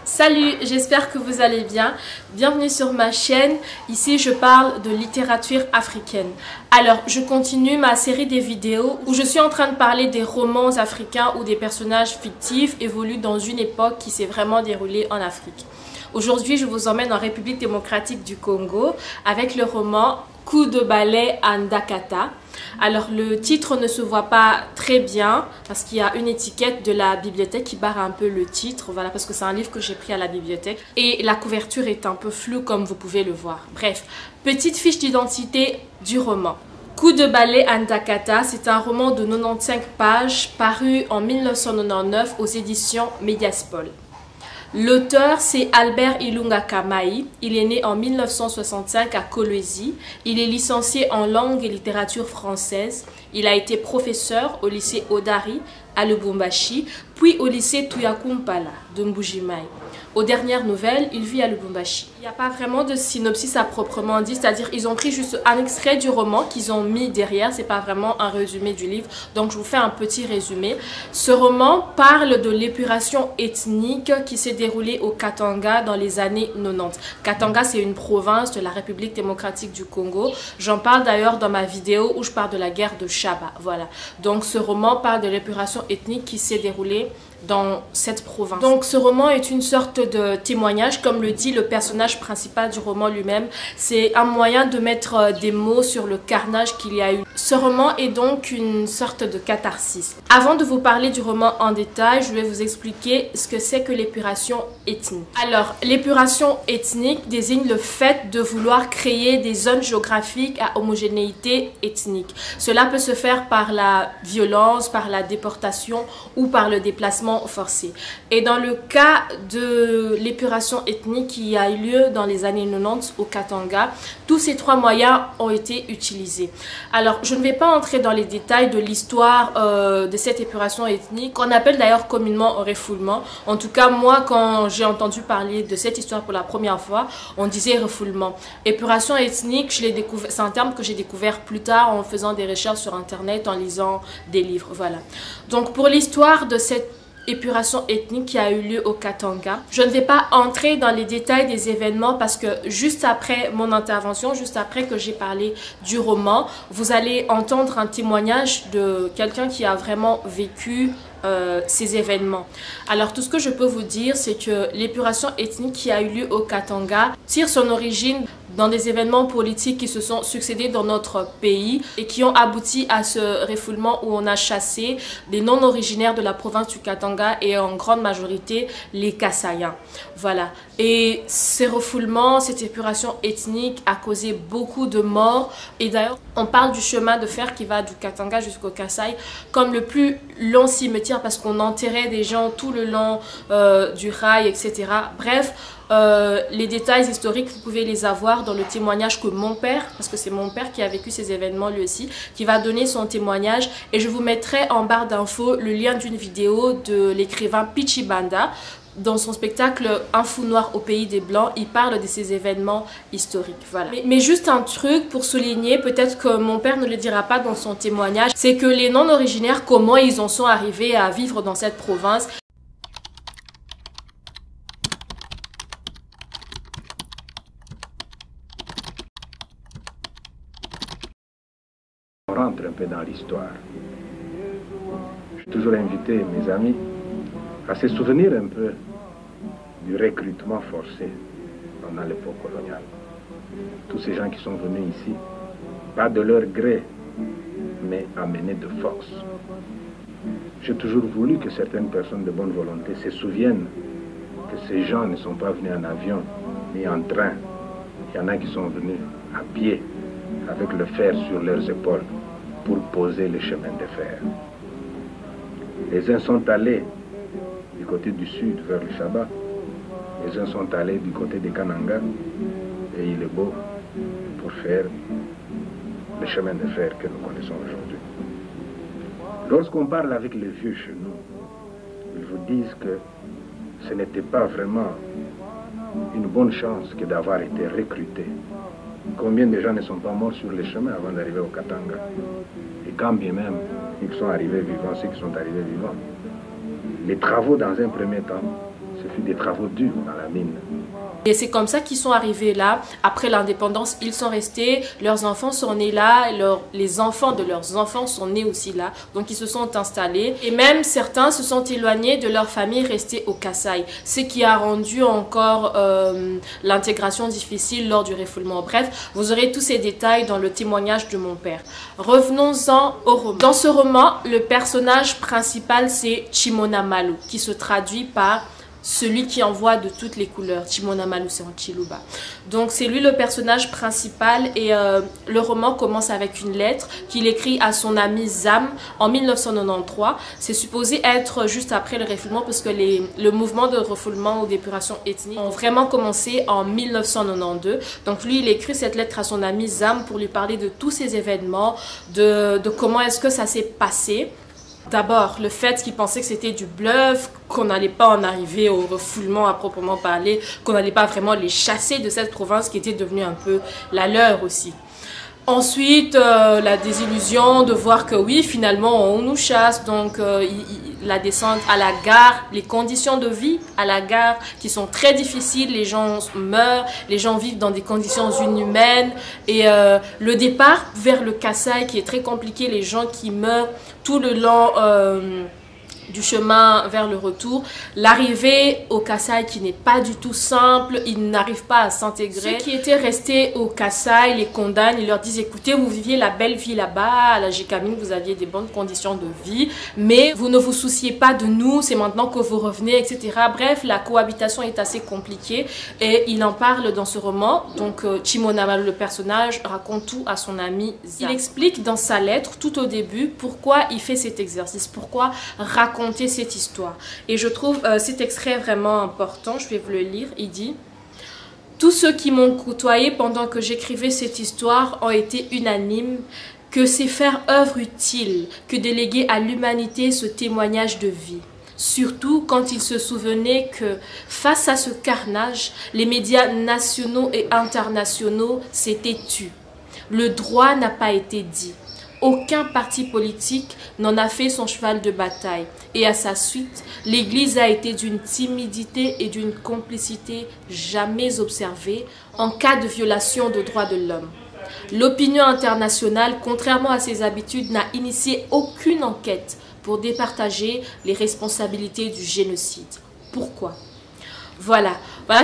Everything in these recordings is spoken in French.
Salut, j'espère que vous allez bien. Bienvenue sur ma chaîne. Ici, je parle de littérature africaine. Alors, je continue ma série des vidéos où je suis en train de parler des romans africains où des personnages fictifs évoluent dans une époque qui s'est vraiment déroulée en Afrique. Aujourd'hui, je vous emmène en République démocratique du Congo avec le roman Coup de balai à Ndakata. Alors le titre ne se voit pas très bien parce qu'il y a une étiquette de la bibliothèque qui barre un peu le titre, voilà, parce que c'est un livre que j'ai pris à la bibliothèque et la couverture est un peu floue comme vous pouvez le voir. Bref, petite fiche d'identité du roman. Coup de balai à Ndakata, c'est un roman de 95 pages paru en 1999 aux éditions Mediaspol. L'auteur, c'est Albert Ilunga Kamaï. Il est né en 1965 à Kolwezi. Il est licencié en langue et littérature française. Il a été professeur au lycée Odari à Lubumbashi, puis au lycée Tuyakumpala de Mbujimaï. Aux dernières nouvelles, il vit à Lubumbashi. Il n'y a pas vraiment de synopsis à proprement dit, c'est-à-dire ils ont pris juste un extrait du roman qu'ils ont mis derrière, c'est pas vraiment un résumé du livre, donc je vous fais un petit résumé. Ce roman parle de l'épuration ethnique qui s'est déroulée au Katanga dans les années 90. Katanga, c'est une province de la République démocratique du Congo. J'en parle d'ailleurs dans ma vidéo où je parle de la guerre de Shaba, voilà. Donc ce roman parle de l'épuration ethnique qui s'est déroulée dans cette province. Donc ce roman est une sorte de témoignage, comme le dit le personnage principal du roman lui-même. C'est un moyen de mettre des mots sur le carnage qu'il y a eu. Ce roman est donc une sorte de catharsis. Avant de vous parler du roman en détail, je vais vous expliquer ce que c'est que l'épuration ethnique. Alors, l'épuration ethnique désigne le fait de vouloir créer des zones géographiques à homogénéité ethnique. Cela peut se faire par la violence, par la déportation ou par le déplacement forcé. Et dans le cas de l'épuration ethnique qui a eu lieu dans les années 90 au Katanga, tous ces trois moyens ont été utilisés. Alors, je ne vais pas entrer dans les détails de l'histoire de cette épuration ethnique, qu'on appelle d'ailleurs communément refoulement. En tout cas, moi, quand j'ai entendu parler de cette histoire pour la première fois, on disait refoulement. Épuration ethnique, c'est un terme que j'ai découvert plus tard en faisant des recherches sur Internet, en lisant des livres, voilà. Donc, pour l'histoire de cette épuration ethnique qui a eu lieu au Katanga. Je ne vais pas entrer dans les détails des événements parce que juste après mon intervention, juste après que j'ai parlé du roman, vous allez entendre un témoignage de quelqu'un qui a vraiment vécu ces événements. Alors tout ce que je peux vous dire, c'est que l'épuration ethnique qui a eu lieu au Katanga tire son origine dans des événements politiques qui se sont succédés dans notre pays et qui ont abouti à ce refoulement où on a chassé des non-originaires de la province du Katanga et en grande majorité les Kassaïens. Voilà. Et ces refoulements, cette épuration ethnique a causé beaucoup de morts. Et d'ailleurs, on parle du chemin de fer qui va du Katanga jusqu'au Kasaï comme le plus long cimetière parce qu'on enterrait des gens tout le long du rail, etc. Bref, les détails historiques, vous pouvez les avoir dans le témoignage que mon père, parce que c'est mon père qui a vécu ces événements lui aussi, qui va donner son témoignage. Et je vous mettrai en barre d'infos le lien d'une vidéo de l'écrivain Pichi Banda. Dans son spectacle Un fou noir au pays des Blancs, il parle de ces événements historiques. Voilà. Mais juste un truc pour souligner, peut-être que mon père ne le dira pas dans son témoignage, c'est que les non-originaires, comment ils en sont arrivés à vivre dans cette province. On rentre un peu dans l'histoire. J'ai toujours invité mes amis à se souvenir un peu du recrutement forcé pendant l'époque coloniale. Tous ces gens qui sont venus ici, pas de leur gré, mais amenés de force. J'ai toujours voulu que certaines personnes de bonne volonté se souviennent que ces gens ne sont pas venus en avion ni en train. Il y en a qui sont venus à pied, avec le fer sur leurs épaules, pour poser le chemin de fer. Les uns sont allés du côté du sud vers le Shaba, les uns sont allés du côté de Kananga et il est beau pour faire le chemin de fer que nous connaissons aujourd'hui. Lorsqu'on parle avec les vieux chez nous, ils vous disent que ce n'était pas vraiment une bonne chance que d'avoir été recruté Combien de gens ne sont pas morts sur les chemins avant d'arriver au Katanga? Et quand bien même ils sont arrivés vivants, ceux qui sont arrivés vivants. Les travaux, dans un premier temps, ce fut des travaux durs dans la mine. Et c'est comme ça qu'ils sont arrivés là. Après l'indépendance, ils sont restés, leurs enfants sont nés là, les enfants de leurs enfants sont nés aussi là. Donc ils se sont installés. Et même certains se sont éloignés de leur famille, restés au Kasaï. Ce qui a rendu encore l'intégration difficile lors du refoulement. Bref, vous aurez tous ces détails dans le témoignage de mon père. Revenons-en au roman. Dans ce roman, le personnage principal, c'est Chimona Malu, qui se traduit par celui qui envoie de toutes les couleurs. Chimona Malu, c'est en Chiluba. Donc c'est lui le personnage principal et le roman commence avec une lettre qu'il écrit à son ami Zam en 1993. C'est supposé être juste après le refoulement parce que le mouvement de refoulement ou d'épuration ethnique ont vraiment commencé en 1992. Donc lui, il écrit cette lettre à son ami Zam pour lui parler de tous ces événements, de comment est-ce que ça s'est passé. D'abord, le fait qu'ils pensaient que c'était du bluff, qu'on n'allait pas en arriver au refoulement à proprement parler, qu'on n'allait pas vraiment les chasser de cette province qui était devenue un peu la leur aussi. Ensuite, la désillusion de voir que oui, finalement, on nous chasse. Donc, la descente à la gare, les conditions de vie à la gare qui sont très difficiles. Les gens meurent, les gens vivent dans des conditions inhumaines. Et le départ vers le Kasaï qui est très compliqué, les gens qui meurent tout le long du chemin vers le retour. L'arrivée au Kasaï qui n'est pas du tout simple, ils n'arrivent pas à s'intégrer. Ceux qui étaient restés au Kasaï les condamnent, ils leur disent écoutez, vous viviez la belle vie là-bas, à la Gécamine, vous aviez des bonnes conditions de vie, mais vous ne vous souciez pas de nous, c'est maintenant que vous revenez, etc. Bref, la cohabitation est assez compliquée et il en parle dans ce roman. Donc Chimona Malu, le personnage, raconte tout à son ami Zam. Il explique dans sa lettre, tout au début, pourquoi il fait cet exercice, pourquoi raconter cette histoire. Et je trouve cet extrait vraiment important. Je vais vous le lire. Il dit: tous ceux qui m'ont côtoyé pendant que j'écrivais cette histoire ont été unanimes que c'est faire œuvre utile que d'éléguer à l'humanité ce témoignage de vie. Surtout quand ils se souvenaient que face à ce carnage, les médias nationaux et internationaux s'étaient tus. Le droit n'a pas été dit. Aucun parti politique n'en a fait son cheval de bataille. Et à sa suite, l'Église a été d'une timidité et d'une complicité jamais observées en cas de violation des droits de l'homme. L'opinion internationale, contrairement à ses habitudes, n'a initié aucune enquête pour départager les responsabilités du génocide. Pourquoi ? Voilà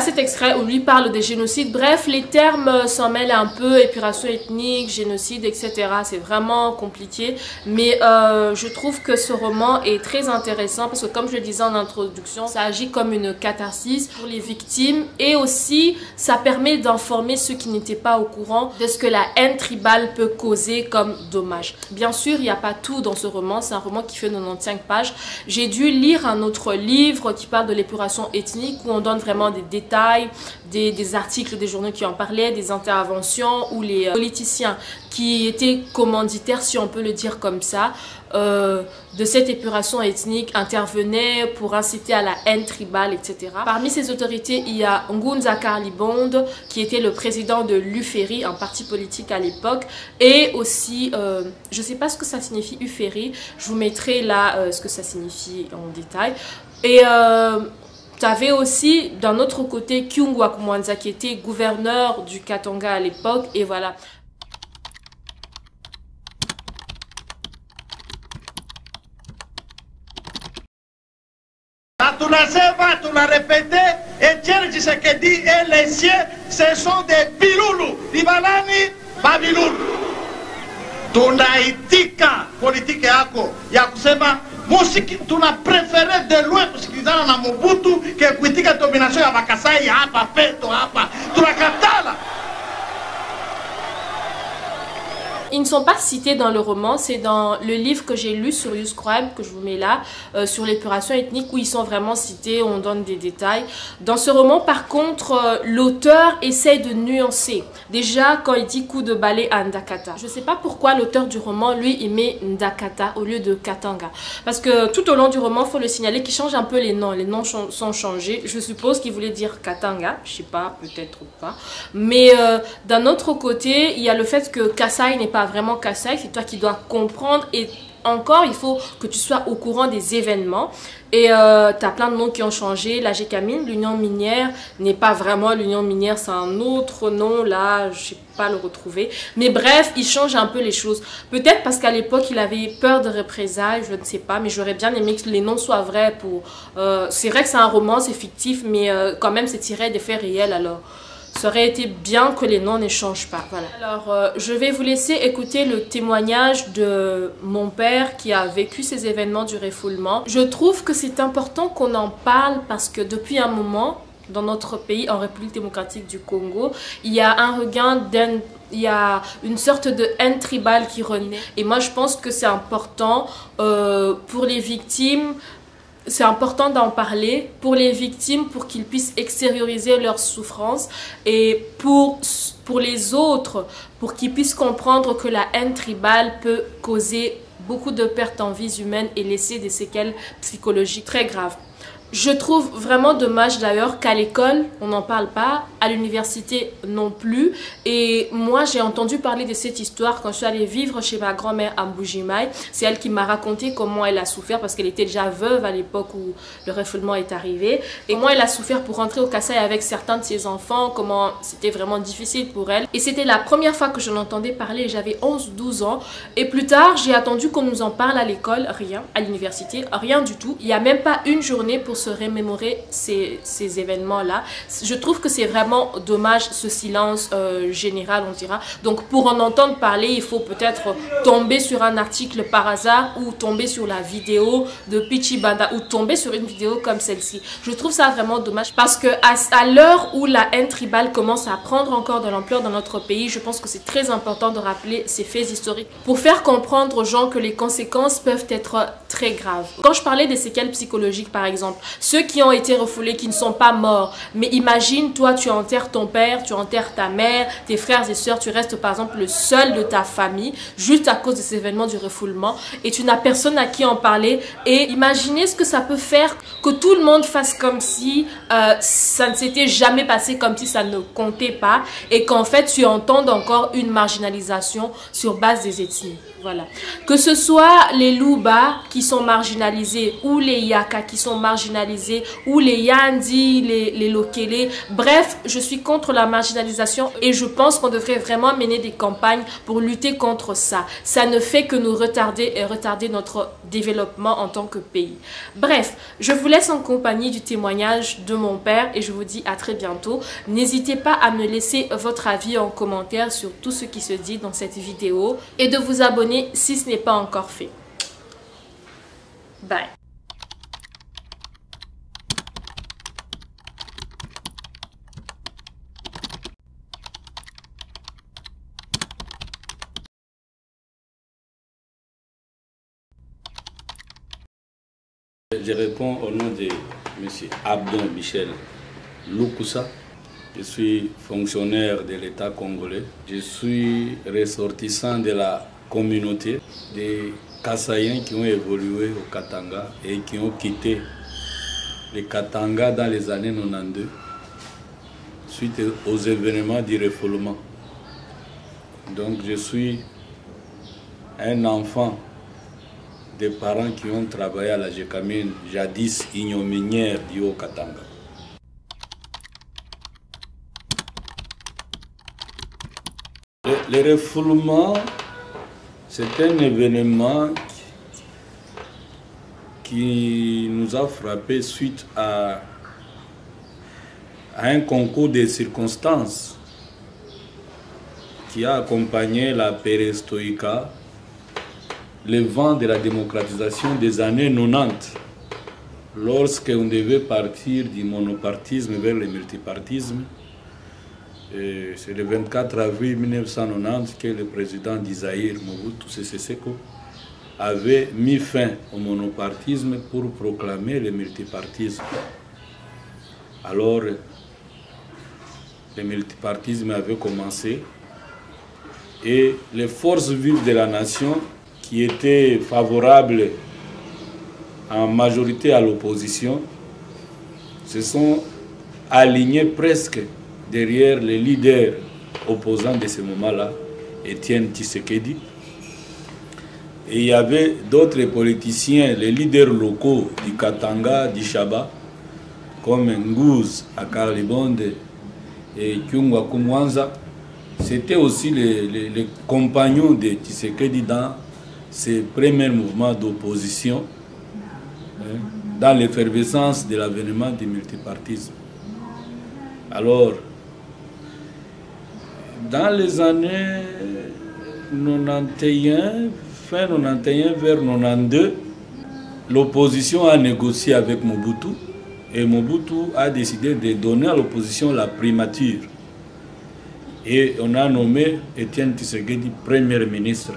cet extrait où lui parle des génocides. Bref, les termes s'en mêlent un peu, épuration ethnique, génocide, etc. C'est vraiment compliqué. Mais je trouve que ce roman est très intéressant parce que comme je le disais en introduction, ça agit comme une catharsis pour les victimes et aussi ça permet d'informer ceux qui n'étaient pas au courant de ce que la haine tribale peut causer comme dommage. Bien sûr, il n'y a pas tout dans ce roman. C'est un roman qui fait 95 pages. J'ai dû lire un autre livre qui parle de l'épuration ethnique où on donne vraiment des détails, des articles des journaux qui en parlaient, des interventions où les politiciens qui étaient commanditaires, si on peut le dire comme ça, de cette épuration ethnique intervenaient pour inciter à la haine tribale, etc. Parmi ces autorités, il y a Ngunza Karlibonde, qui était le président de l'UFERI, un parti politique à l'époque, et aussi, je ne sais pas ce que ça signifie UFERI, je vous mettrai là ce que ça signifie en détail. Et tu avais aussi d'un autre côté Kyungwa Kumwanza qui était gouverneur du Katanga à l'époque et voilà. Tu l'as répété, Etienne Tshisekedi et les siens, ce sont des biloulous. Libalani, babiloulou. Tunaitika politiki yako ya kusema musiki tuna prefere de loin kusikilizana na Mobutu ke kuitika domination ya Bakasai hapa peto hapa tunakatala. Ils ne sont pas cités dans le roman, c'est dans le livre que j'ai lu sur YouScribe, que je vous mets là, sur l'épuration ethnique, où ils sont vraiment cités, on donne des détails. Dans ce roman, par contre, l'auteur essaie de nuancer. Déjà, quand il dit coup de balai à Ndakata. Je ne sais pas pourquoi l'auteur du roman, lui, il met Ndakata au lieu de Katanga. Parce que tout au long du roman, il faut le signaler qu'il change un peu les noms. Les noms sont changés. Je suppose qu'il voulait dire Katanga, je ne sais pas, peut-être ou pas. Mais d'un autre côté, il y a le fait que Kasai n'est pas vraiment Kasai, c'est toi qui dois comprendre, et encore il faut que tu sois au courant des événements. Et tu as plein de noms qui ont changé. La Gécamine, l'Union minière, n'est pas vraiment l'Union minière, c'est un autre nom, là, je ne sais pas le retrouver. Mais bref, il change un peu les choses. Peut-être parce qu'à l'époque, il avait peur de représailles, je ne sais pas, mais j'aurais bien aimé que les noms soient vrais. C'est vrai que c'est un roman, c'est fictif, mais quand même, c'est tiré des faits réels, alors ça aurait été bien que les noms ne changent pas. Voilà. Alors, je vais vous laisser écouter le témoignage de mon père qui a vécu ces événements du refoulement. Je trouve que c'est important qu'on en parle parce que depuis un moment, dans notre pays, en République démocratique du Congo, il y a un regain il y a une sorte de haine tribale qui renaît. Et moi, je pense que c'est important pour les victimes. C'est important d'en parler pour les victimes, pour qu'ils puissent extérioriser leurs souffrances, et pour les autres, pour qu'ils puissent comprendre que la haine tribale peut causer beaucoup de pertes en vies humaines et laisser des séquelles psychologiques très graves. Je trouve vraiment dommage d'ailleurs qu'à l'école, on n'en parle pas, à l'université non plus. Et moi, j'ai entendu parler de cette histoire quand je suis allée vivre chez ma grand-mère à Mbujimaï. C'est elle qui m'a raconté comment elle a souffert parce qu'elle était déjà veuve à l'époque où le refoulement est arrivé. Et moi, elle a souffert pour rentrer au Kasaï avec certains de ses enfants, comment c'était vraiment difficile pour elle. Et c'était la première fois que je l'entendais parler, j'avais 11-12 ans. Et plus tard, j'ai attendu qu'on nous en parle à l'école, rien, à l'université, rien du tout. Il n'y a même pas une journée pour se remémorer ces événements-là. Je trouve que c'est vraiment dommage, ce silence général, on dira. Donc pour en entendre parler, il faut peut-être tomber sur un article par hasard ou tomber sur la vidéo de Pichi Banda ou tomber sur une vidéo comme celle-ci. Je trouve ça vraiment dommage parce que à l'heure où la haine tribale commence à prendre encore de l'ampleur dans notre pays, je pense que c'est très important de rappeler ces faits historiques pour faire comprendre aux gens que les conséquences peuvent être très graves. Quand je parlais des séquelles psychologiques par exemple, ceux qui ont été refoulés, qui ne sont pas morts. Mais imagine, toi, tu enterres ton père, tu enterres ta mère, tes frères et sœurs, tu restes par exemple le seul de ta famille, juste à cause de ces événements du refoulement, et tu n'as personne à qui en parler. Et imaginez ce que ça peut faire que tout le monde fasse comme si ça ne s'était jamais passé, comme si ça ne comptait pas, et qu'en fait, tu entendes encore une marginalisation sur base des ethnies. Voilà. Que ce soit les Luba qui sont marginalisés, ou les Yaka qui sont marginalisés, ou les Yandi, les Lokele. Bref, je suis contre la marginalisation et je pense qu'on devrait vraiment mener des campagnes pour lutter contre ça. Ça ne fait que nous retarder et retarder notre développement en tant que pays. Bref, je vous laisse en compagnie du témoignage de mon père et je vous dis à très bientôt. N'hésitez pas à me laisser votre avis en commentaire sur tout ce qui se dit dans cette vidéo et de vous abonner si ce n'est pas encore fait. Bye. Je réponds au nom de M. Abdon Michel Loukoussa. Je suis fonctionnaire de l'État congolais. Je suis ressortissant de la communauté des Kasaïens qui ont évolué au Katanga et qui ont quitté le Katanga dans les années 92 suite aux événements du refoulement. Donc je suis un enfant des parents qui ont travaillé à la Gécamine, jadis union minière du Haut-Katanga. Le refoulement, c'est un événement qui nous a frappé suite à un concours de circonstances qui a accompagné la perestroïka, le vent de la démocratisation des années 90, lorsqu'on devait partir du monopartisme vers le multipartisme. C'est le 24 avril 1990 que le président d'Isaïr, Mobutu Sese Seko, avait mis fin au monopartisme pour proclamer le multipartisme. Alors, le multipartisme avait commencé et les forces vives de la nation qui étaient favorables en majorité à l'opposition se sont alignées presque derrière les leaders opposants de ce moment-là, Étienne Tshisekedi. Et il y avait d'autres politiciens, les leaders locaux du Katanga, du Shaba, comme Ngouz Akarlibonde et Kyungwa Kumwanza. C'était aussi les compagnons de Tshisekedi dans ces premiers mouvements d'opposition, dans l'effervescence de l'avènement du multipartisme. Alors, dans les années 91, fin 91 vers 92, l'opposition a négocié avec Mobutu et Mobutu a décidé de donner à l'opposition la primature. Et on a nommé Étienne Tshisekedi Premier ministre.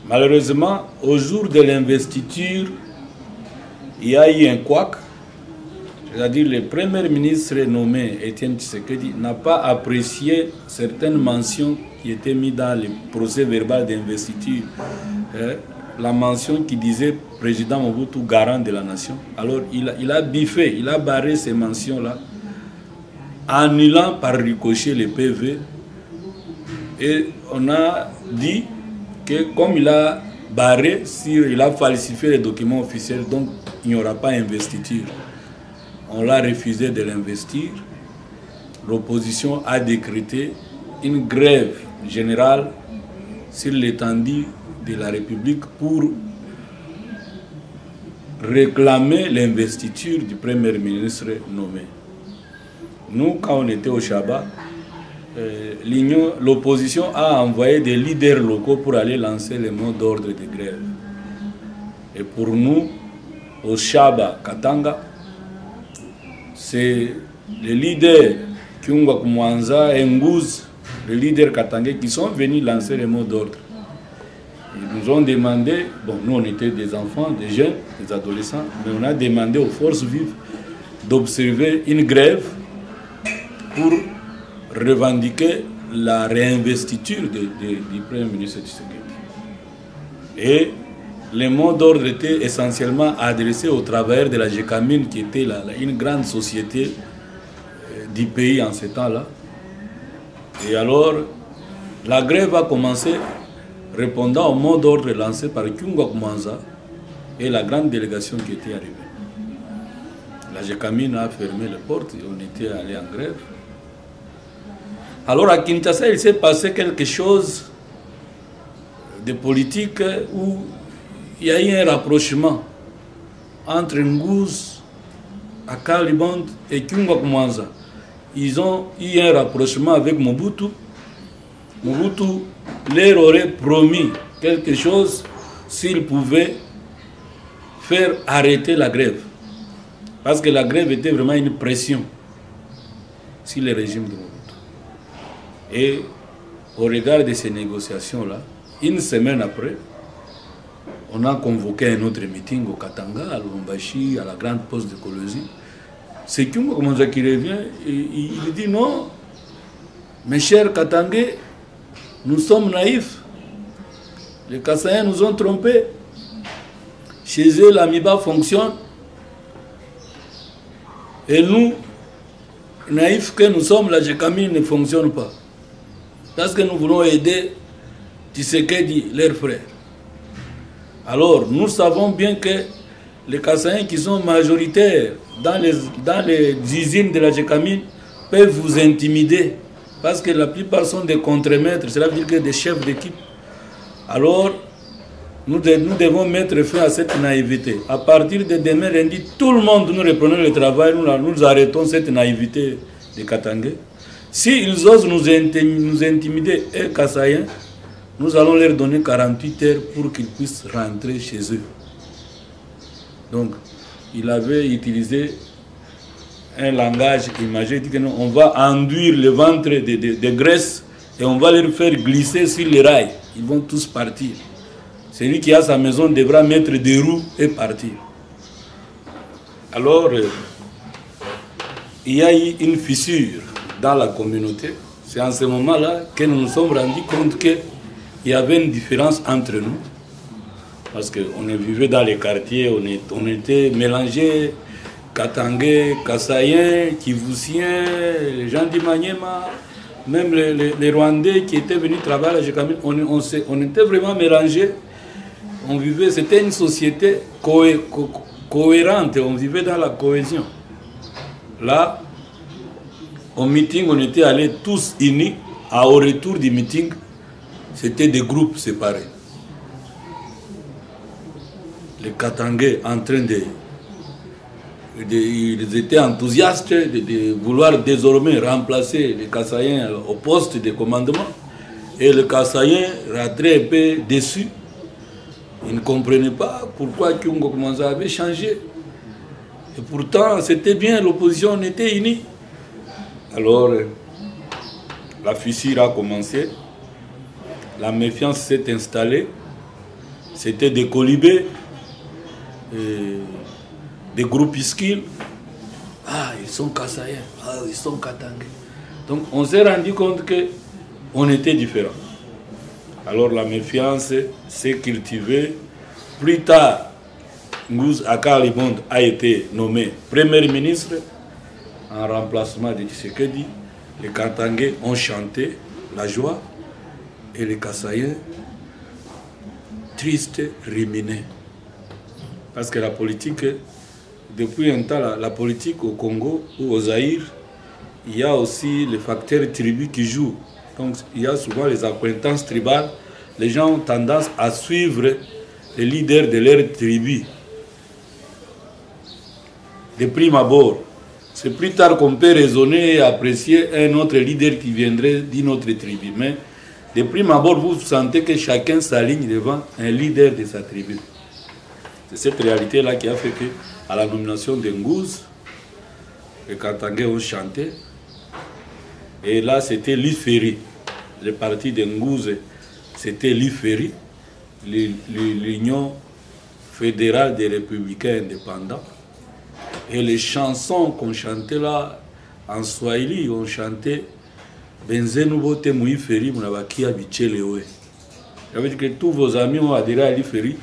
Malheureusement, au jour de l'investiture, il y a eu un couac. C'est-à-dire le Premier ministre nommé Étienne Tshisekedi n'a pas apprécié certaines mentions qui étaient mises dans le procès verbal d'investiture. La mention qui disait président Mobutu garant de la nation. Alors il a biffé, il a barré ces mentions-là, annulant par ricochet les PV. Et on a dit que comme il a barré, il a falsifié les documents officiels, donc il n'y aura pas investiture. On l'a refusé de l'investir. L'opposition a décrété une grève générale sur l'étendue de la République pour réclamer l'investiture du Premier ministre nommé. Nous, quand on était au Shaba, l'opposition a envoyé des leaders locaux pour aller lancer le mot d'ordre de grève. Et pour nous, au Shaba, Katanga, c'est les leaders Kyungwa Kumwanza et Ngouz, les leaders katangais qui sont venus lancer les mots d'ordre. Ils nous ont demandé, bon, nous on était des enfants, des jeunes, des adolescents, mais on a demandé aux forces vives d'observer une grève pour revendiquer la réinvestiture du Premier ministre Tshisekedi. Et les mots d'ordre étaient essentiellement adressés aux travailleurs de la Gécamine, qui était une grande société du pays en ce temps-là. Et alors, la grève a commencé répondant au mot d'ordre lancé par Kyungwa Kumwanza et la grande délégation qui était arrivée. La Gécamine a fermé les portes et on était allé en grève. Alors à Kinshasa, il s'est passé quelque chose de politique où il y a eu un rapprochement entre Ngouz, Akarlibonde et Kyungwa Kumwanza. Ils ont eu un rapprochement avec Mobutu. Mobutu leur aurait promis quelque chose s'ils pouvaient faire arrêter la grève. Parce que la grève était vraiment une pression sur le régime de Mobutu. Et au regard de ces négociations-là, une semaine après, on a convoqué un autre meeting au Katanga, à Lubumbashi, à la grande poste de Kolosi. C'est Kyungwa Kumwanza qui revient et il dit non, mes chers Katangais, nous sommes naïfs. Les Kassaïens nous ont trompés. Chez eux, l'AMIBA fonctionne. Et nous, naïfs que nous sommes, la Gécamine ne fonctionne pas. Parce que nous voulons aider Tshisekedi, leurs frères. Alors, nous savons bien que les Kassaïens qui sont majoritaires dans les usines de la Gécamine peuvent vous intimider. Parce que la plupart sont des contremaîtres, cela veut dire que des chefs d'équipe. Alors, nous devons mettre fin à cette naïveté. À partir de demain lundi, tout le monde, nous reprenons le travail, nous arrêtons cette naïveté des Katangais. S'ils osent nous intimider, et Kassaïens, nous allons leur donner 48 heures pour qu'ils puissent rentrer chez eux. Donc, il avait utilisé un langage imagé, il dit que non, on va enduire le ventre de graisse et on va les faire glisser sur les rails. Ils vont tous partir. Celui qui a sa maison devra mettre des roues et partir. Alors, il y a eu une fissure dans la communauté. C'est en ce moment-là que nous nous sommes rendus compte qu'il y avait une différence entre nous. Parce qu'on vivait dans les quartiers, on était mélangés, Katangais, Kassaïens, Kivusiens, les gens du Maniema, même les Rwandais qui étaient venus travailler à Jekamine, on était vraiment mélangés. On vivait, c'était une société cohérente, on vivait dans la cohésion. Là, au meeting, on était allés tous unis. Au retour du meeting, c'était des groupes séparés. Les Katangais en train ils étaient enthousiastes de vouloir désormais remplacer les Kassaïens au poste de commandement. Et les Kassaïens rentraient un peu déçus. Ils ne comprenaient pas pourquoi Kyungo Komanza avait changé. Et pourtant, c'était bien, l'opposition était unie. Alors, la fissure a commencé. La méfiance s'est installée. C'était des colibés. Des groupuscules. Ah, ils sont Kassaïens. Ah, ils sont Katangais. Donc, on s'est rendu compte qu'on était différents. Alors, la méfiance s'est cultivée. Plus tard, Ngouz Akalibond a été nommé Premier ministre en remplacement de Tshisekedi. Les Katangais ont chanté la joie et les Kassaïens, tristes, ruminaient. Parce que la politique, depuis un temps, la politique au Congo ou au Zaïre, il y a aussi les facteurs tribus qui jouent. Donc il y a souvent les accointances tribales. Les gens ont tendance à suivre les leaders de leur tribu. De prime abord, c'est plus tard qu'on peut raisonner et apprécier un autre leader qui viendrait d'une autre tribu. Mais de prime abord, vous sentez que chacun s'aligne devant un leader de sa tribu. C'est cette réalité-là qui a fait qu'à la nomination de Ngouz, les Katangais ont chanté. Et là, c'était l'IFERI. Le parti de Ngouz, c'était l'IFERI, l'Union fédérale des républicains indépendants. Et les chansons qu'on chantait là, en Swahili, on chantait Benzenubote Mouiferi Mounabakia Bichelewe. Ça veut dire que tous vos amis ont adhéré à l'IFERI.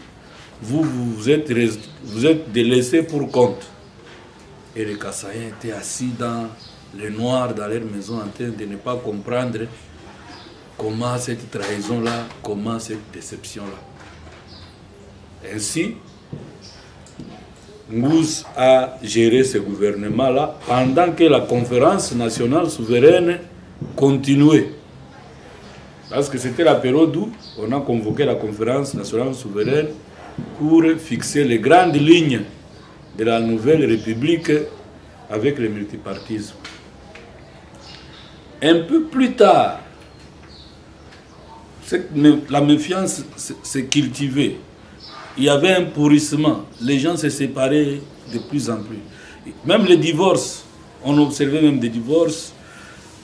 Vous êtes délaissés pour compte. Et les Kassaïens étaient assis dans le noir, dans leur maison, en train de ne pas comprendre comment cette trahison-là, comment cette déception-là. Ainsi, Ngouz a géré ce gouvernement-là pendant que la conférence nationale souveraine continuait. Parce que c'était la période où on a convoqué la conférence nationale souveraine pour fixer les grandes lignes de la nouvelle république avec le multipartisme. Un peu plus tard, la méfiance s'est cultivée. Il y avait un pourrissement. Les gens se séparaient de plus en plus. Même les divorces, on observait même des divorces.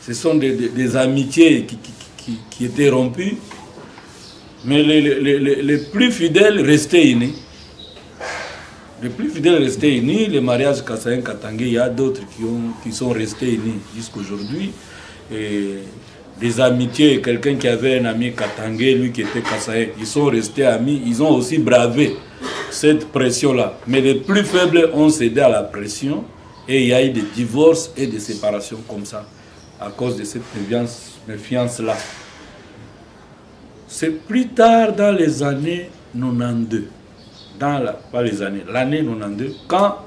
Ce sont des amitiés qui étaient rompues. Mais les plus fidèles restaient unis. Les plus fidèles restaient unis. Les mariages Kassaïen-Katangais, il y a d'autres qui sont restés unis jusqu'à aujourd'hui. Des amitiés, quelqu'un qui avait un ami Katangais, lui qui était Kassaïen, ils sont restés amis. Ils ont aussi bravé cette pression-là. Mais les plus faibles ont cédé à la pression. Et il y a eu des divorces et des séparations comme ça, à cause de cette méfiance-là. C'est plus tard dans les années 92, pas les années, l'année 92, quand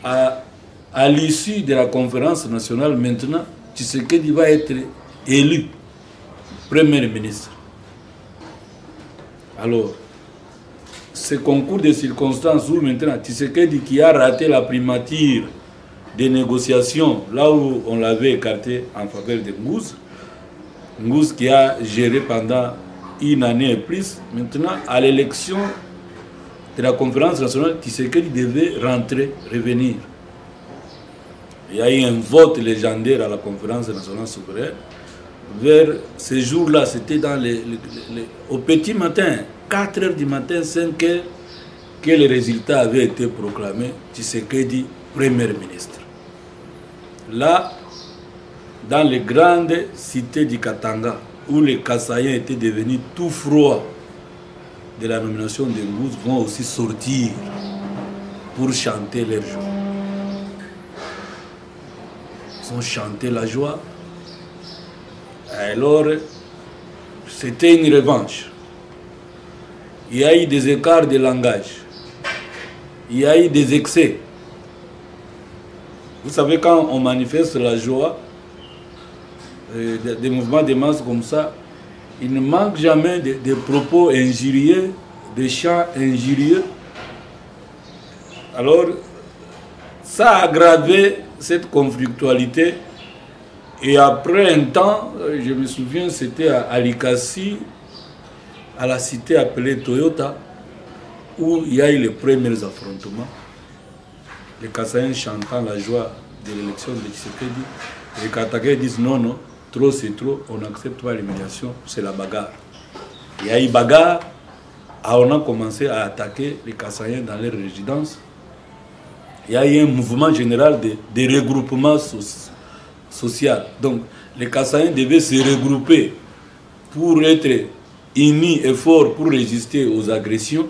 à l'issue de la conférence nationale, maintenant, Tshisekedi va être élu Premier ministre. Alors, ce concours de circonstances où maintenant Tshisekedi qui a raté la primature des négociations, là où on l'avait écarté en faveur de Ngouz qui a géré pendant une année et plus. Maintenant, à l'élection de la conférence nationale, Tshisekedi devait rentrer, revenir. Il y a eu un vote légendaire à la conférence nationale souveraine. Vers ces jours-là, c'était au petit matin, 4 h du matin, 5 h, que les résultats avaient été proclamés. Tshisekedi, Premier ministre. Là, dans les grandes cités du Katanga, où les Kassaïens étaient devenus tout froids de la nomination de Ngouze, vont aussi sortir pour chanter leur joie. Ils ont chanté la joie. Alors, c'était une revanche. Il y a eu des écarts de langage. Il y a eu des excès. Vous savez, quand on manifeste la joie, des mouvements de masse comme ça, il ne manque jamais de propos injurieux, de chants injurieux. Alors, ça a aggravé cette conflictualité. Et après un temps, je me souviens, c'était à Alikasi, à la cité appelée Toyota, où il y a eu les premiers affrontements. Les Kassaïens chantant la joie de l'élection de Tshisekedi. Les Katangais disent non, non, trop c'est trop, on n'accepte pas l'humiliation, c'est la bagarre. Il y a eu bagarre, on a commencé à attaquer les Kassaïens dans leur résidence. Il y a eu un mouvement général de regroupement social. Donc, les Kassaïens devaient se regrouper pour être unis et forts pour résister aux agressions.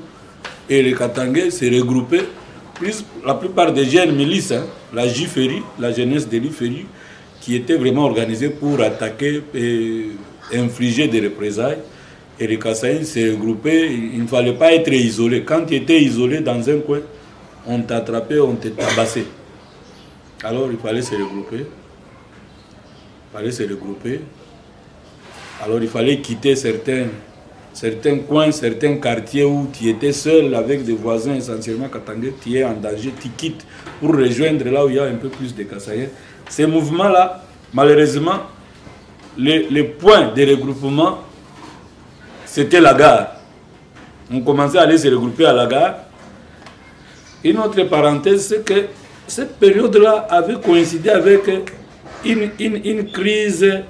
Et les Katangais se regroupaient, plus la plupart des jeunes milices, hein, la JFERI, la jeunesse de l'IFERI, qui était vraiment organisée pour attaquer et infliger des représailles. Et les Kassaïens se regroupaient, il ne fallait pas être isolé. Quand tu étais isolé dans un coin, on t'attrapait, on te tabassait. Alors il fallait se regrouper. Alors il fallait quitter certains coins, certains quartiers où tu étais seul avec des voisins essentiellement katangais, tu es en danger, tu quittes pour rejoindre là où il y a un peu plus de Kassaïens. Ces mouvements-là, malheureusement, les points de regroupement, c'était la gare. On commençait à aller se regrouper à la gare. Une autre parenthèse, c'est que cette période-là avait coïncidé avec une crise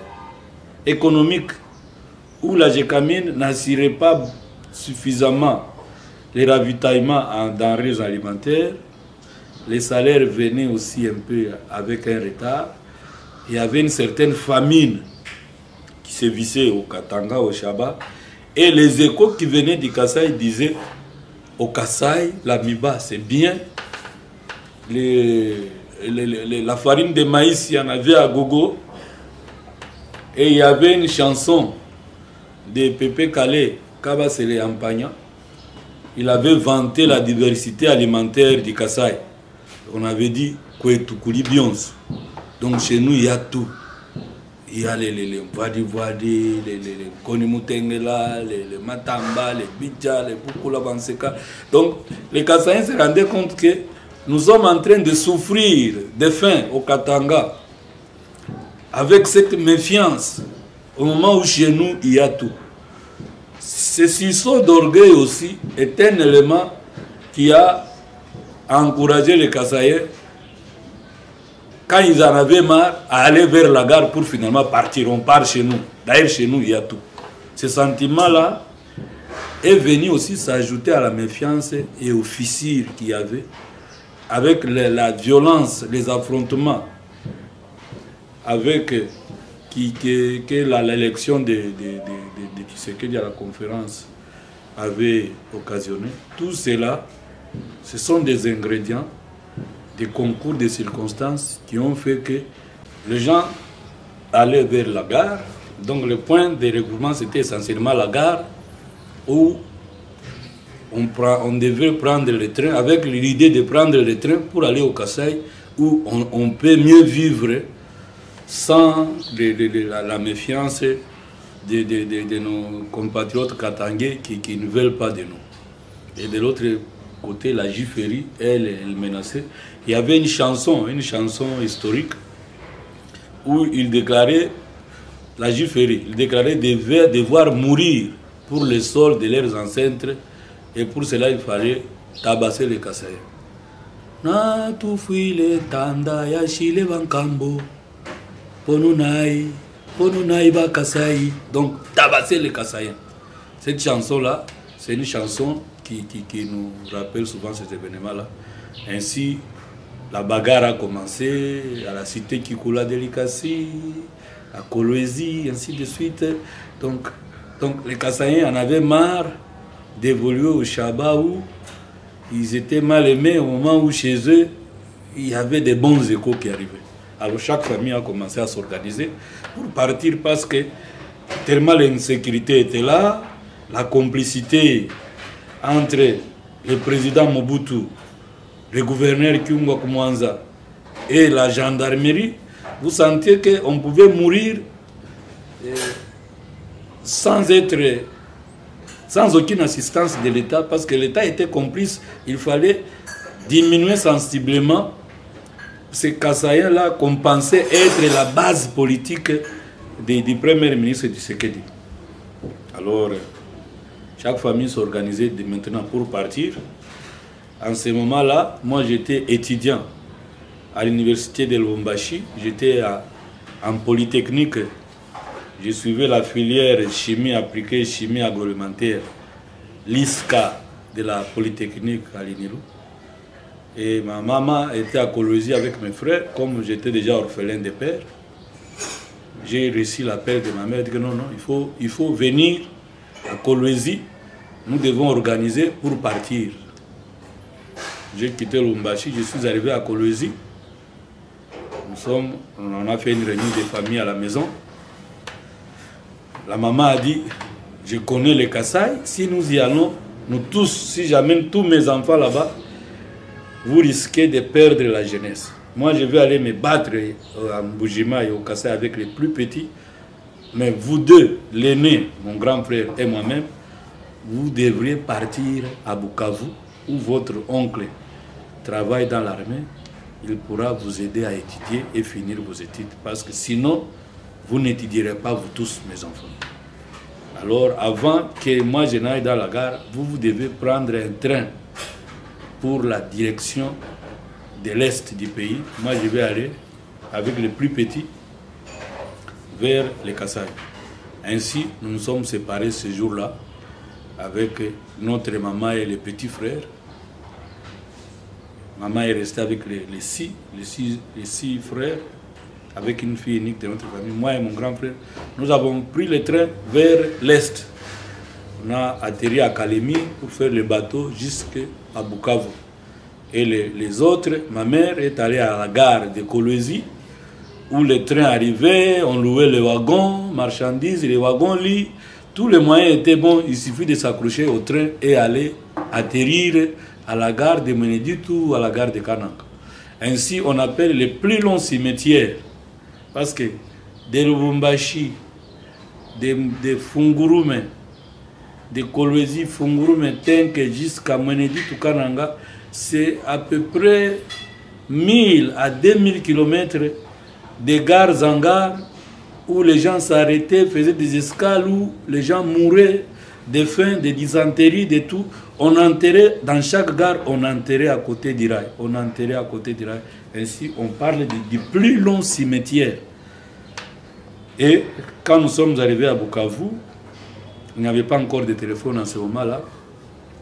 économique où la Gécamine n'assurait pas suffisamment les ravitaillements en denrées alimentaires. Les salaires venaient aussi un peu avec un retard. Il y avait une certaine famine qui se vissait au Katanga, au Chaba. Et les échos qui venaient du Kasaï disaient au Kasaï, la Miba, c'est bien. La farine de maïs, il y en avait à gogo. Et il y avait une chanson de Pépé Calais, Kabasele Ampagna. Il avait vanté la diversité alimentaire du Kasaï. On avait dit Kouetukuli Bions. Donc chez nous, il y a tout. Il y a les Wadi, les Konimutengela, les Matamba, les Bidja, les Bukula Banseka. Donc les Kasaïens se rendaient compte que nous sommes en train de souffrir de faim au Katanga. Avec cette méfiance, au moment où chez nous, il y a tout. Ce sursaut d'orgueil aussi est un élément qui a encouragé les Kassaïens, quand ils en avaient marre, à aller vers la gare pour finalement partir. On part chez nous. D'ailleurs, chez nous, il y a tout. Ce sentiment-là est venu aussi s'ajouter à la méfiance et aux fissures qu'il y avait, avec la violence, les affrontements, avec l'élection de Tshisekedi à la conférence avait occasionné. Tout cela, ce sont des ingrédients, des concours de circonstances qui ont fait que les gens allaient vers la gare. Donc le point de regroupement, c'était essentiellement la gare où on devait prendre le train, avec l'idée de prendre le train pour aller au Kasaï, où on peut mieux vivre sans la méfiance de nos compatriotes katangais qui ne veulent pas de nous. Et de l'autre côté, la JFERI, elle menaçait. Il y avait une chanson historique, où il déclarait, la JFERI, il déclarait devoir mourir pour le sol de leurs ancêtres, et pour cela il fallait tabasser les Kassaïens. Na tufuile tanda ya Chile bankambo. Ponunai ba Kasai. Donc, tabasser les Kasaïens. Cette chanson-là, c'est une chanson qui nous rappelle souvent ces événements-là. Ainsi, la bagarre a commencé à la cité Kikula Delikasi, à Kolwezi, ainsi de suite. Donc les Kasaïens en avaient marre d'évoluer au Chaba où ils étaient mal aimés au moment où chez eux, il y avait des bons échos qui arrivaient. Alors chaque famille a commencé à s'organiser pour partir parce que tellement l'insécurité était là, la complicité entre le président Mobutu, le gouverneur Kyungwa Kumwanza et la gendarmerie, vous sentiez qu'on pouvait mourir sans aucune assistance de l'État, parce que l'État était complice. Il fallait diminuer sensiblement ces Kasaïens-là qu'on pensait être la base politique du premier ministre Tshisekedi. Alors, chaque famille s'organisait maintenant pour partir. En ce moment-là, moi j'étais étudiant à l'université de Lubumbashi. J'étais en polytechnique. Je suivais la filière chimie appliquée, chimie agroalimentaire, l'ISCA de la polytechnique à Linilu. Et ma maman était à Kolwezi avec mes frères. Comme j'étais déjà orphelin de père, j'ai reçu l'appel de ma mère. Elle dit que non, il faut venir à Kolwezi. Nous devons organiser pour partir. J'ai quitté Lubumbashi, je suis arrivé à Kolwezi. On a fait une réunion de famille à la maison. La maman a dit, je connais les Kasaï, si nous y allons, nous tous, si j'amène tous mes enfants là-bas, vous risquez de perdre la jeunesse. Moi, je vais aller me battre en Bujima et au Kasaï avec les plus petits. Mais vous deux, l'aîné, mon grand frère et moi-même, vous devriez partir à Bukavu, où votre oncle travaille dans l'armée. Il pourra vous aider à étudier et finir vos études. Parce que sinon, vous n'étudierez pas, vous tous, mes enfants. Alors, avant que moi je n'aille dans la gare, vous devez prendre un train pour la direction de l'Est du pays. Moi, je vais aller avec les plus petits vers les Kasaï. Ainsi, nous nous sommes séparés ce jour-là avec notre maman et les petits frères. Maman est restée avec les six frères, avec une fille unique de notre famille, moi et mon grand frère. Nous avons pris le train vers l'Est. On a atterri à Kalemi pour faire le bateau jusqu'à Bukavu. Et les autres, ma mère est allée à la gare de Kolwezi, où le train arrivait, on louait les wagons, marchandises, les wagons-lits. Tous les moyens étaient bons, il suffit de s'accrocher au train et aller atterrir à la gare de Meneditu ou à la gare de Kananga. Ainsi, on appelle les plus longs cimetières. Parce que de Lubumbashi, de Fungurume, de Kolwezi, Fungurume, Tenke jusqu'à Meneditu, Kananga, c'est à peu près 1000 à 2000 km de gares en gare où les gens s'arrêtaient, faisaient des escales, où les gens mouraient de faim, de dysenterie, de tout. On enterrait, dans chaque gare, on enterrait à côté du rail. On enterrait à côté du rail. Ainsi, on parle du plus long cimetière. Et quand nous sommes arrivés à Bukavu, il n'y avait pas encore de téléphone en ce moment-là.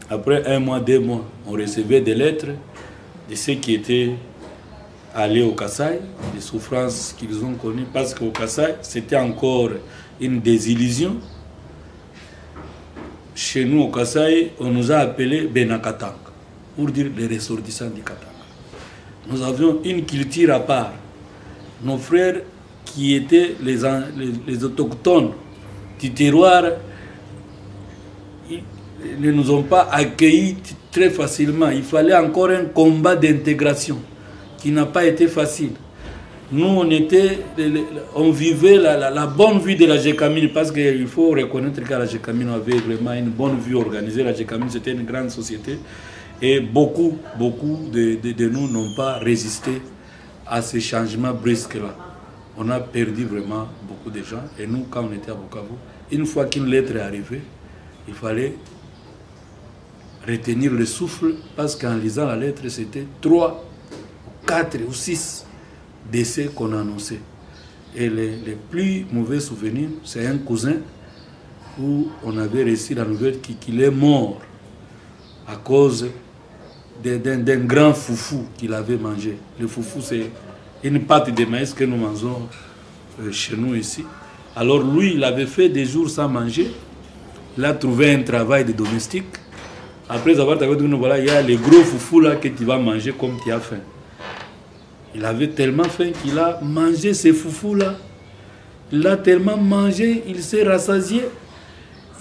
Après 1 mois, 2 mois, on recevait des lettres de ceux qui étaient allés au Kasaï, des souffrances qu'ils ont connues, parce qu'au Kasaï, c'était encore une désillusion. Chez nous, au Kasaï, on nous a appelés Benakatang, pour dire les ressortissants du Katanga. Nous avions une culture à part. Nos frères qui étaient les autochtones du terroir, ils ne nous ont pas accueillis très facilement. Il fallait encore un combat d'intégration qui n'a pas été facile. Nous, on vivait la bonne vie de la Gécamine, parce qu'il faut reconnaître qu'à la Gécamine, on avait vraiment une bonne vie organisée. La Gécamine, c'était une grande société. Et beaucoup de nous n'ont pas résisté à ces changements brusques-là. On a perdu vraiment beaucoup de gens. Et nous, quand on était à Bukavu, une fois qu'une lettre est arrivée, il fallait retenir le souffle, parce qu'en lisant la lettre, c'était 3 4 ou 6 décès qu'on a annoncés. Et les plus mauvais souvenirs, c'est un cousin où on avait reçu la nouvelle qu'il est mort à cause d'un grand foufou qu'il avait mangé. Le foufou, c'est une pâte de maïs que nous mangeons chez nous ici. Alors lui, il avait fait des jours sans manger. Il a trouvé un travail de domestique. Après avoir trouvé, voilà, il y a les gros foufous là que tu vas manger comme tu as faim. Il avait tellement faim qu'il a mangé ces foufous là. Il a tellement mangé, il s'est rassasié,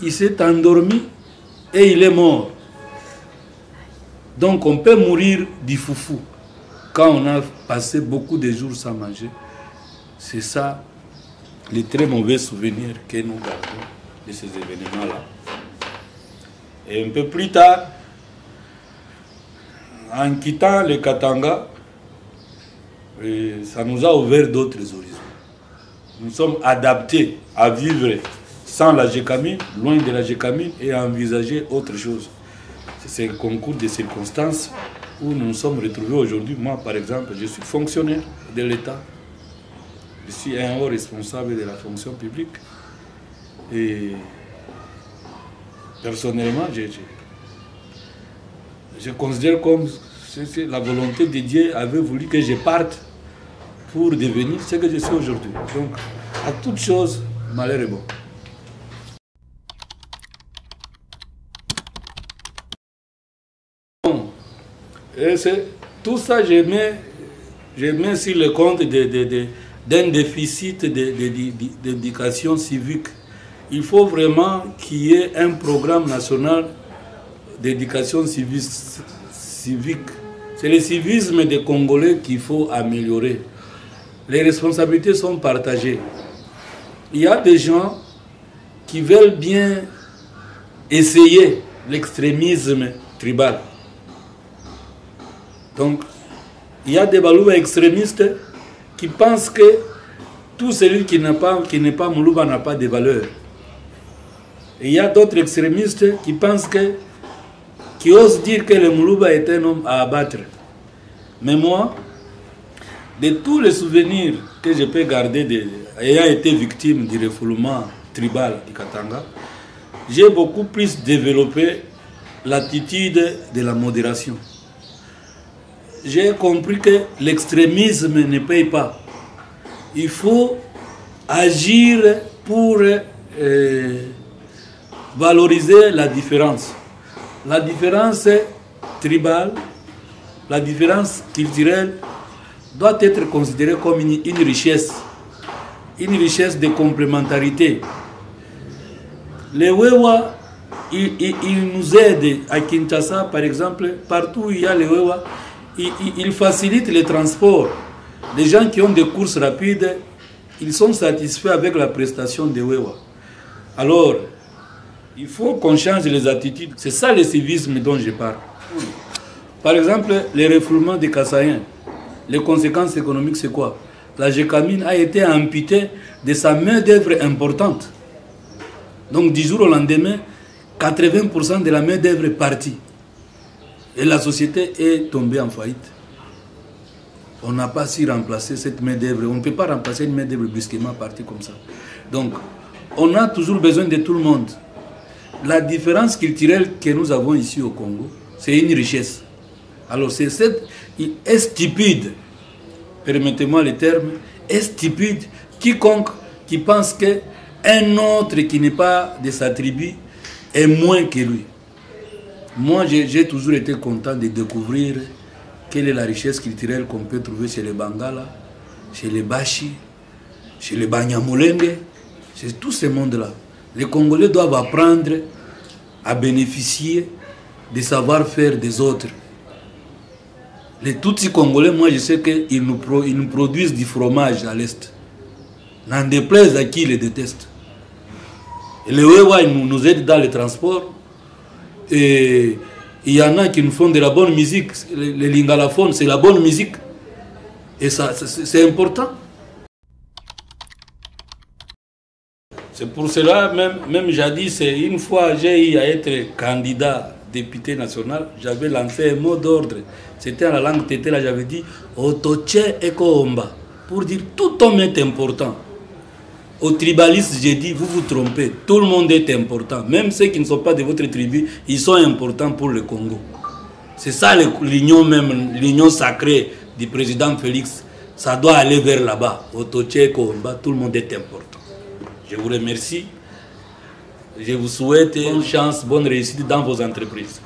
il s'est endormi et il est mort. Donc on peut mourir du foufou quand on a passé beaucoup de jours sans manger. C'est ça, les très mauvais souvenirs que nous gardons de ces événements-là. Et un peu plus tard, en quittant le Katanga, ça nous a ouvert d'autres horizons. Nous sommes adaptés à vivre sans la Gécamine, loin de la Gécamine, et à envisager autre chose. C'est un concours de circonstances où nous nous sommes retrouvés aujourd'hui. Moi, par exemple, je suis fonctionnaire de l'État. Je suis un haut responsable de la fonction publique. Et personnellement, je considère comme si la volonté de Dieu avait voulu que je parte pour devenir ce que je suis aujourd'hui. Donc, à toute chose, malheur est bon. Et tout ça, je mets sur le compte d'un déficit d'éducation civique. Il faut vraiment qu'il y ait un programme national d'éducation civique. C'est le civisme des Congolais qu'il faut améliorer. Les responsabilités sont partagées. Il y a des gens qui veulent bien essayer l'extrémisme tribal. Donc, il y a des Balouba extrémistes qui pensent que tout celui qui n'est pas Moulouba n'a pas de valeur. Et il y a d'autres extrémistes qui pensent qui osent dire que le Moulouba est un homme à abattre. Mais moi, de tous les souvenirs que je peux garder ayant été victime du refoulement tribal du Katanga, j'ai beaucoup plus développé l'attitude de la modération. J'ai compris que l'extrémisme ne paye pas. Il faut agir pour valoriser la différence. La différence tribale, la différence culturelle doit être considérée comme une richesse de complémentarité. Les Wewa, ils nous aident à Kinshasa, par exemple, partout où il y a les Wewa, ils facilitent les transports. Les gens qui ont des courses rapides, ils sont satisfaits avec la prestation des Wewa. Alors, il faut qu'on change les attitudes. C'est ça le civisme dont je parle. Par exemple, les refoulements des Kassaïens, les conséquences économiques, c'est quoi? La Gécamine a été amputée de sa main-d'œuvre importante. Donc, du jour au lendemain, 80% de la main-d'œuvre est partie. Et la société est tombée en faillite. On n'a pas su remplacer cette main-d'œuvre. On ne peut pas remplacer une main-d'œuvre brusquement partie comme ça. Donc, on a toujours besoin de tout le monde. La différence culturelle que nous avons ici au Congo, c'est une richesse. Alors, il est stupide, permettez-moi le terme, est stupide quiconque qui pense qu'un autre qui n'est pas de sa tribu est moins que lui. Moi, j'ai toujours été content de découvrir quelle est la richesse culturelle qu'on peut trouver chez les Bangala, chez les Bashi, chez les Banyamulenge, chez tous ces mondes-là. Les Congolais doivent apprendre à bénéficier des savoir-faire des autres. Les Tutsis Congolais, moi je sais qu'ils nous produisent du fromage à l'Est. N'en déplaise à qui ils les détestent. Et les Wewa, ils nous aident dans les transports. Et il y en a qui nous font de la bonne musique. Les lingalaphones, c'est la bonne musique. Et ça, c'est important. C'est pour cela, même jadis, une fois j'ai eu à être candidat député national, j'avais lancé un mot d'ordre. C'était en la langue tété, là j'avais dit Otoche Ekoomba, pour dire tout homme est important. Aux tribalistes, j'ai dit, vous vous trompez, tout le monde est important. Même ceux qui ne sont pas de votre tribu, ils sont importants pour le Congo. C'est ça l'union même, l'union sacrée du président Félix. Ça doit aller vers là-bas. Otoche Ekoomba, tout le monde est important. Je vous remercie. Je vous souhaite bonne chance, bonne réussite dans vos entreprises.